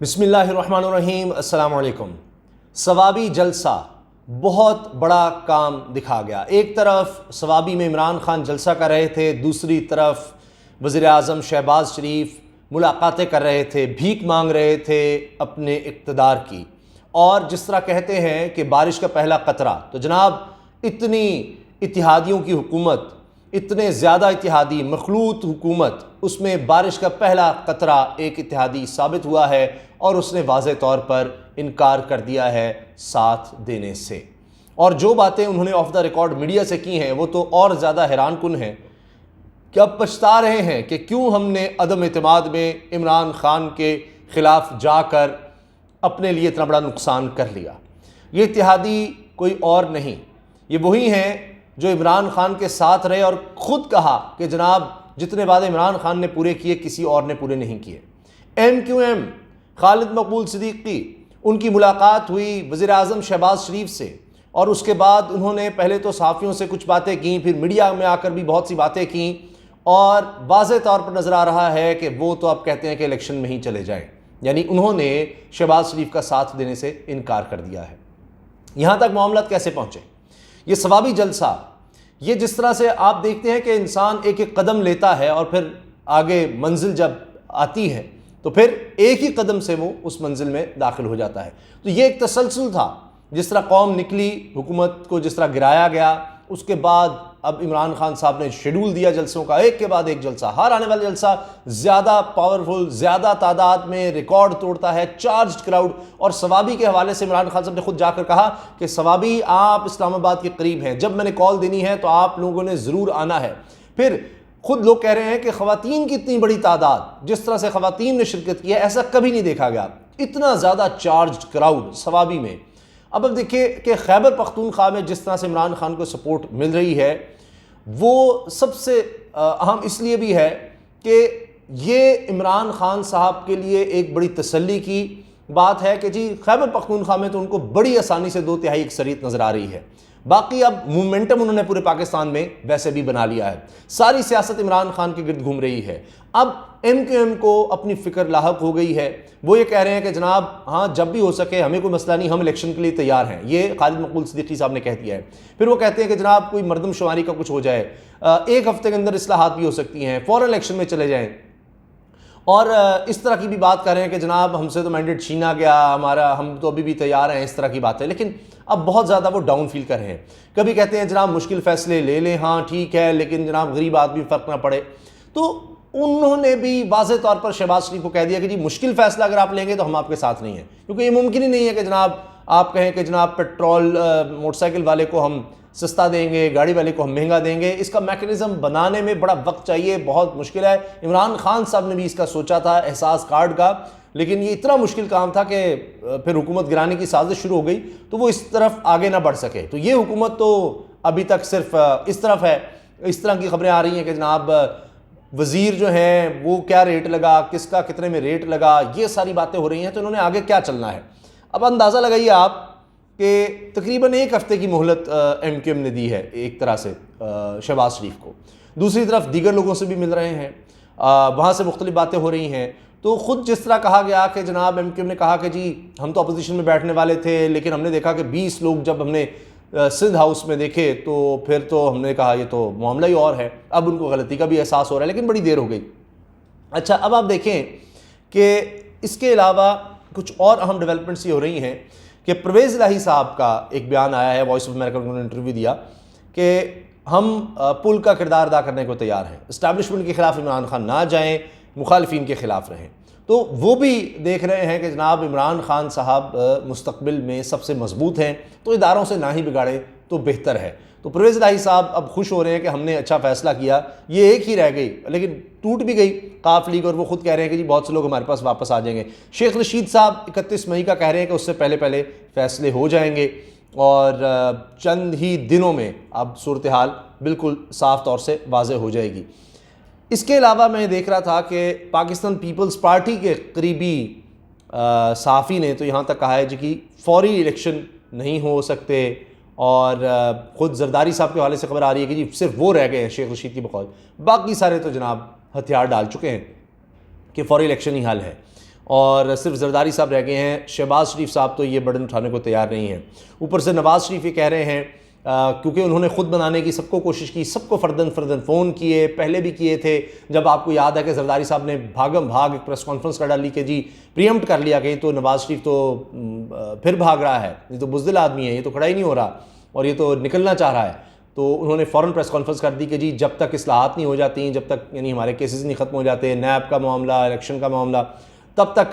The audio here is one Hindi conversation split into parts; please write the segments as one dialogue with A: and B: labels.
A: बिस्मिल्लाहिर्रहमानिर्रहीम, अस्सलामु अलैकुम। सवाबी जलसा बहुत बड़ा काम दिखा गया। एक तरफ सवाबी में इमरान खान जलसा कर रहे थे, दूसरी तरफ वज़ीर आज़म शहबाज शरीफ मुलाकातें कर रहे थे, भीख मांग रहे थे अपने इक़्तिदार की। और जिस तरह कहते हैं कि बारिश का पहला कतरा, तो जनाब इतनी इत्तेहादियों की हुकूमत, इतने ज़्यादा इत्तेहादी मखलूत हुकूमत, उसमें बारिश का पहला कतरा एक इत्तेहादी साबित हुआ है और उसने वाज़े तौर पर इनकार कर दिया है साथ देने से। और जो बातें उन्होंने ऑफ द रिकॉर्ड मीडिया से की हैं वो तो और ज़्यादा हैरान कुन हैं कि अब पछता रहे हैं कि क्यों हमने अदम एतमाद में इमरान खान के ख़िलाफ़ जाकर अपने लिए इतना बड़ा नुकसान कर लिया। ये इत्तेहादी कोई और नहीं, ये वही हैं जो इमरान खान के साथ रहे और ख़ुद कहा कि जनाब जितने वादे इमरान खान ने पूरे किए किसी और ने पूरे नहीं किए। MQM खालिद मकबूल सिद्दीकी, उनकी मुलाकात हुई वज़ीर आज़म शहबाज शरीफ से और उसके बाद उन्होंने पहले तो सहाफ़ियों से कुछ बातें की, फिर मीडिया में आकर भी बहुत सी बातें की और वाज़े तौर पर नज़र आ रहा है कि वो तो अब कहते हैं कि इलेक्शन में ही चले जाएँ। यानी उन्होंने शहबाज शरीफ का साथ देने से इनकार कर दिया है। यहाँ तक मामला कैसे पहुँचे? ये सवाबी जलसा, ये जिस तरह से आप देखते हैं कि इंसान एक एक कदम लेता है और फिर आगे मंजिल जब आती है तो फिर एक ही कदम से वो उस मंजिल में दाखिल हो जाता है। तो ये एक तसलसल था, जिस तरह कौम निकली, हुकूमत को जिस तरह गिराया गया, उसके बाद अब इमरान खान साहब ने शेड्यूल दिया जलसों का, एक के बाद एक जलसा। हर आने वाला जलसा ज़्यादा पावरफुल, ज़्यादा तादाद में रिकॉर्ड तोड़ता है, चार्ज्ड क्राउड। और सवाबी के हवाले से इमरान खान साहब ने खुद जाकर कहा कि सवाबी आप इस्लामाबाद के करीब हैं, जब मैंने कॉल देनी है तो आप लोगों ने ज़रूर आना है। फिर खुद लोग कह रहे हैं कि ख़वातीन की इतनी बड़ी तादाद, जिस तरह से ख़वातीन ने शिरकत की है ऐसा कभी नहीं देखा गया, इतना ज़्यादा चार्ज्ड क्राउड सवाबी में। अब देखिए कि खैबर पख्तूनख्वा में जिस तरह से इमरान खान को सपोर्ट मिल रही है वो सबसे अहम इसलिए भी है कि ये इमरान खान साहब के लिए एक बड़ी तसल्ली की बात है कि जी खैबर पख्तूनख्वा में तो उनको बड़ी आसानी से 2/3 अक्सरियत नज़र आ रही है। बाकी अब मोमेंटम उन्होंने पूरे पाकिस्तान में वैसे भी बना लिया है, सारी सियासत इमरान खान के गिर्द घूम रही है। अब MQM को अपनी फ़िक्र लाहक हो गई है, वो ये कह रहे हैं कि जनाब हाँ जब भी हो सके हमें कोई मसला नहीं, हम इलेक्शन के लिए तैयार हैं। ये खालिद मकबूल सिद्दीकी साहब ने कह दिया है। फिर वो कहते हैं कि जनाब कोई मरदमशुमारी का कुछ हो जाए, एक हफ्ते के अंदर इस्लाहात भी हो सकती हैं, फ़ौरन इलेक्शन में चले जाएँ। और इस तरह की भी बात कर रहे हैं कि जनाब हमसे तो मैंडेट छीना गया हमारा, हम तो अभी भी तैयार हैं, इस तरह की बात है। लेकिन अब बहुत ज़्यादा वो डाउन फील कर रहे हैं। कभी कहते हैं जनाब मुश्किल फ़ैसले ले लें, हाँ ठीक है, लेकिन जनाब गरीब आदमी फ़र्क ना पड़े। तो उन्होंने भी वाज़े तौर पर शहबाज शरीफ को कह दिया कि जी मुश्किल फ़ैसला अगर आप लेंगे तो हम आपके साथ नहीं हैं, क्योंकि ये मुमकिन ही नहीं है कि जनाब आप कहें कि जनाब पेट्रोल मोटरसाइकिल वाले को हम सस्ता देंगे, गाड़ी वाले को हम महंगा देंगे। इसका मैकेनिज़्म बनाने में बड़ा वक्त चाहिए, बहुत मुश्किल है। इमरान खान साहब ने भी इसका सोचा था एहसास कार्ड का, लेकिन ये इतना मुश्किल काम था कि फिर हुकूमत गिराने की साजिश शुरू हो गई तो वो इस तरफ आगे ना बढ़ सके। तो ये हुकूमत तो अभी तक सिर्फ इस तरफ है। इस तरह की खबरें आ रही हैं कि जनाब वज़ीर जो हैं वो क्या रेट लगा, किसका कितने में रेट लगा, ये सारी बातें हो रही हैं। तो इन्होंने आगे क्या चलना है, अब अंदाज़ा लगाइए आप कि तकरीबन एक हफ़्ते की मोहलत MQM ने दी है एक तरह से शहबाज शरीफ को। दूसरी तरफ दीगर लोगों से भी मिल रहे हैं, वहाँ से मुख्तलिफ बातें हो रही हैं। तो ख़ुद जिस तरह कहा गया कि जनाब MQM ने कहा कि जी हम तो अपोजिशन में बैठने वाले थे, लेकिन हमने देखा कि 20 लोग जब हमने सिंध हाउस में देखे तो फिर तो हमने कहा ये तो मामला ही और है। अब उनको गलती का भी एहसास हो रहा है, लेकिन बड़ी देर हो गई। अच्छा, अब आप देखें कि इसके अलावा कुछ और अहम डेवलपमेंट्स ये हो रही हैं कि परवेज़ इलाही साहब का एक बयान आया है, वॉइस ऑफ अमेरिका में उन्होंने इंटरव्यू दिया कि हम पुल का किरदार अदा करने को तैयार हैं, इस्टेब्लिशमेंट के ख़िलाफ़ इमरान खान ना जाएँ, मुखालिफिन के ख़िलाफ़ रहें। तो वो भी देख रहे हैं कि जनाब इमरान खान साहब मुस्तक़बिल में सबसे मजबूत हैं, तो इदारों से ना ही बिगाड़े तो बेहतर है। तो परवेज़ इलाही साहब अब खुश हो रहे हैं कि हमने अच्छा फ़ैसला किया। ये एक ही रह गई लेकिन टूट भी गई काफ लीग, और वो खुद कह रहे हैं कि जी बहुत से लोग हमारे पास वापस आ जाएंगे। शेख रशीद साहब 31 मई का कह रहे हैं कि उससे पहले पहले फ़ैसले हो जाएंगे और चंद ही दिनों में अब सूरत हाल बिल्कुल साफ़ तौर से वाज़ेह हो जाएगी। इसके अलावा मैं देख रहा था कि पाकिस्तान पीपल्स पार्टी के करीबी सहाफ़ी ने तो यहाँ तक कहा है जी कि फौरी इलेक्शन नहीं हो सकते, और ख़ुद जरदारी साहब के हवाले से खबर आ रही है कि जी सिर्फ वो रह गए हैं शेख रशीद की बकौल, बाकी सारे तो जनाब हथियार डाल चुके हैं कि फौरी इलेक्शन ही हल है। और सिर्फ जरदारी साहब रह गए हैं। शहबाज शरीफ साहब तो ये बर्डन उठाने को तैयार नहीं हैं। ऊपर से नवाज़ शरीफ ये कह रहे हैं क्योंकि उन्होंने ख़ुद बनाने की सबको कोशिश की, सबको फ़र्दन फ़ोन किए, पहले भी किए थे। जब आपको याद है कि जरदारी साहब ने भागम भाग एक प्रेस कॉन्फ्रेंस कर डाली कि जी प्रीएम्प्ट कर लिया कि तो नवाज़ शरीफ तो फिर भाग रहा है, ये तो बुज़दिल आदमी है, ये तो खड़ा ही नहीं हो रहा और ये तो निकलना चाह रहा है। तो उन्होंने फ़ौरन प्रेस कॉन्फ्रेंस कर दी कि जी जब तक इस्लाहात नहीं हो जाती, जब तक यानी हमारे केसेस नहीं ख़त्म हो जाते, नैब का मामला, इलेक्शन का मामला, तब तक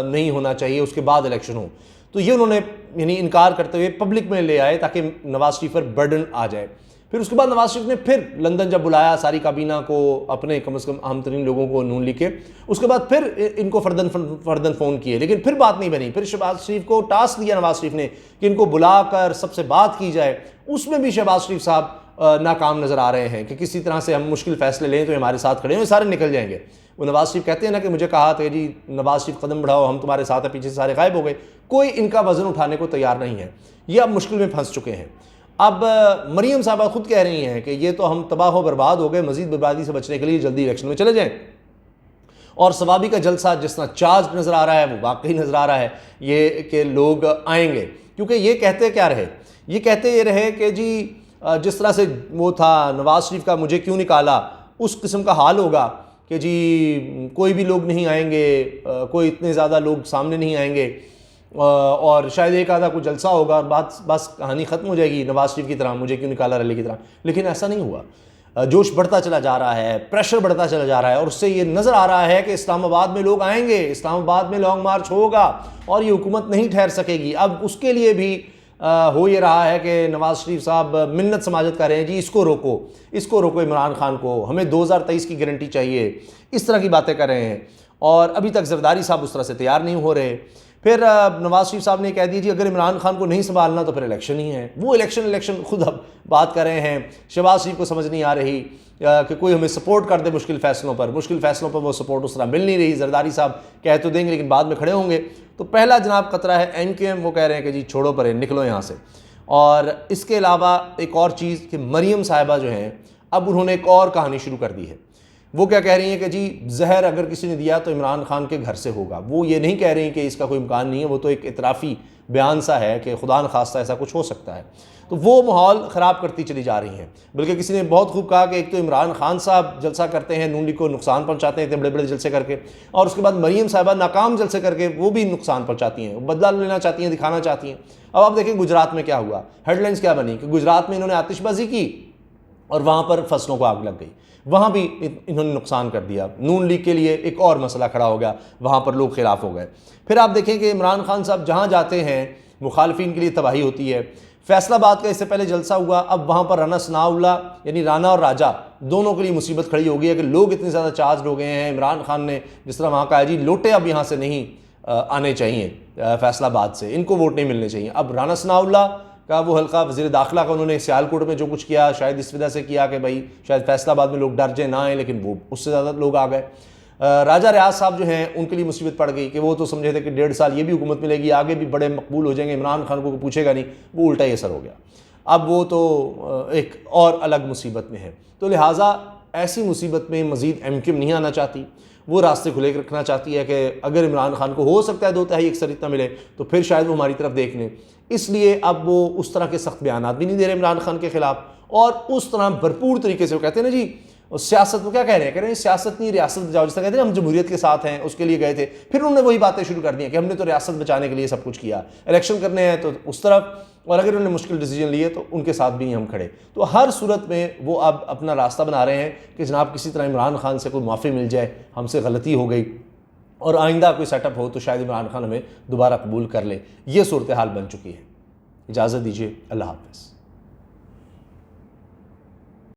A: नहीं होना चाहिए, उसके बाद इलेक्शन हो। तो ये उन्होंने यानी इनकार करते हुए पब्लिक में ले आए ताकि नवाज़ शरीफ पर बर्डन आ जाए। फिर उसके बाद नवाज़ शरीफ ने फिर लंदन जब बुलाया सारी काबीना को, अपने कम से कम अहम तरीन लोगों को नून लीग के, उसके बाद फिर इनको फ़र्दन फ़ोन किए, लेकिन फिर बात नहीं बनी। फिर शहबाज शरीफ को टास्क दिया नवाज़ शरीफ ने कि इनको बुलाकर सबसे बात की जाए। उसमें भी शहबाज शरीफ साहब नाकाम नज़र आ रहे हैं कि किसी तरह से हम मुश्किल फ़ैसले लें तो हमारे साथ खड़े हैं, सारे निकल जाएंगे। वो नवाज़ शरीफ कहते हैं ना कि मुझे कहा था जी नवाज़ शरीफ कदम बढ़ाओ, हम तुम्हारे साथ हैं, पीछे से सारे गायब हो गए। कोई इनका वज़न उठाने को तैयार नहीं है। ये अब मुश्किल में फंस चुके हैं। अब मरीम साहबा खुद कह रही हैं कि ये तो हम तबाह बर्बाद हो गए, मज़ीद बर्बादी से बचने के लिए जल्दी इलेक्शन में चले जाएँ। और सवाबी का जलसा जिस तरह चार्ज नज़र आ रहा है वो वाकई नज़र आ रहा है ये कि लोग आएंगे, क्योंकि ये कहते क्या रहे, ये कहते ये रहे कि जी जिस तरह से वो था नवाज़ शरीफ का मुझे क्यों निकाला, उस किस्म का हाल होगा कि जी कोई भी लोग नहीं आएंगे, कोई इतने ज़्यादा लोग सामने नहीं आएंगे और शायद एक आधा कोई जलसा होगा और बात बस कहानी ख़त्म हो जाएगी नवाज़ शरीफ की तरह, मुझे क्यों निकाला रैली की तरह। लेकिन ऐसा नहीं हुआ। जोश बढ़ता चला जा रहा है, प्रेशर बढ़ता चला जा रहा है और उससे ये नज़र आ रहा है कि इस्लामाबाद में लोग आएंगे, इस्लामाबाद में लॉन्ग मार्च होगा और ये हुकूमत नहीं ठहर सकेगी। अब उसके लिए भी हो ये रहा है कि नवाज़ शरीफ साहब मिन्नत समाजत कर रहे हैं, जी इसको रोको इमरान खान को, हमें 2023 की गारंटी चाहिए, इस तरह की बातें कर रहे हैं। और अभी तक जरदारी साहब उस तरह से तैयार नहीं हो रहे। फिर नवाज़ शरीफ साहब ने कह दिया जी अगर इमरान खान को नहीं संभालना तो फिर इलेक्शन ही है। वो इलेक्शन खुद अब बात कर रहे हैं। शहबाज शरीफ को समझ नहीं आ रही कि कोई हमें सपोर्ट कर दे मुश्किल फ़ैसलों पर वो सपोर्ट उस तरह मिल नहीं रही। जरदारी साहब कह तो देंगे लेकिन बाद में खड़े होंगे। तो पहला जनाब खतरा है NQM, वो कह रहे हैं कि जी छोड़ो परे, निकलो यहाँ से। और इसके अलावा एक और चीज़ कि मरीम साहिबा जो हैं अब उन्होंने एक और कहानी शुरू कर दी है। वो क्या कह रही हैं कि जी जहर अगर किसी ने दिया तो इमरान खान के घर से होगा। वो ये नहीं कह रही कि इसका कोई इम्कान नहीं है, वो तो एक इतराफ़ी बयान सा है कि खुदा न खास्ता ऐसा कुछ हो सकता है। तो वो माहौल ख़राब करती चली जा रही हैं। बल्कि किसी ने बहुत खूब कहा कि एक तो इमरान खान साहब जलसा करते हैं, नून लीग को नुकसान पहुँचाते हैं इतने बड़े बड़े जलसे करके, और उसके बाद मरीम साहिबा नाकाम जलसे करके वो भी नुकसान पहुँचाती हैं, बदला लेना चाहती हैं, दिखाना चाहती हैं। अब आप देखें गुजरात में क्या हुआ, हेडलाइंस क्या बनी कि गुजरात में इन्होंने आतिशबाजी की और वहाँ पर फसलों को आग लग गई, वहाँ भी इन्होंने नुकसान कर दिया। नून लीग के लिए एक और मसला खड़ा हो गया, वहाँ पर लोग खिलाफ हो गए। फिर आप देखें कि इमरान खान साहब जहाँ जाते हैं मुखालफिन के लिए तबाही होती है। फैसलाबाद का इससे पहले जलसा हुआ, अब वहाँ पर राना सनाउल्लाह यानी राना और राजा दोनों के लिए मुसीबत खड़ी हो गई है कि लोग इतने ज़्यादा चार्ज हो गए हैं। इमरान खान ने जिस तरह वहाँ कहा जी लोटे अब यहाँ से नहीं आने चाहिए, फैसलाबाद से इनको वोट नहीं मिलने चाहिए। अब राना सनाउल्लाह का वो हल्का वज़ीर दाखिला का उन्होंने सियालकोट में जो कुछ किया शायद इस वजह से किया कि भाई शायद फैसलाबाद में लोग डर जाए ना आए, लेकिन वो उससे ज़्यादा लोग आ गए। राजा रियाज साहब जो हैं उनके लिए मुसीबत पड़ गई कि वो तो समझे थे कि 1.5 साल ये भी हुकूमत मिलेगी, आगे भी बड़े मकबूल हो जाएंगे, इमरान खान को पूछेगा नहीं, वो उल्टा ही असर हो गया। अब वो तो एक और अलग मुसीबत में है। तो लिहाजा ऐसी मुसीबत में मज़ीद MQM नहीं आना चाहती, वो रास्ते खुले रखना चाहती है कि अगर इमरान खान को हो सकता है 2/3 अक्सरियत ना मिले तो फिर शायद वो हमारी तरफ देख लें। इसलिए अब वो उस तरह के सख्त बयानात भी नहीं दे रहे इमरान खान के ख़िलाफ़, और उस तरह भरपूर तरीके से वो कहते हैं ना जी सियासत, वो क्या कह रहे हैं, कह रहे हैं सियासत नहीं रियासत बचाओ, जिस तरह कहते हैं हम जमहूरियत के साथ हैं उसके लिए गए थे। फिर उन्होंने वही बातें शुरू कर दी हैं कि हमने तो रियासत बचाने के लिए सब कुछ किया, इलेक्शन करने हैं तो उस तरफ, और अगर उन्होंने मुश्किल डिसीजन लिए तो उनके साथ भी हम खड़े। तो हर सूरत में वो अब अपना रास्ता बना रहे हैं कि जनाब किसी तरह इमरान खान से कोई माफ़ी मिल जाए, हमसे गलती हो गई और आइंदा कोई सेटअप हो तो शायद इमरान खान हमें दोबारा कबूल कर ले। ये सूरत हाल बन चुकी है। इजाज़त दीजिए, अल्लाह हाफ़िज़।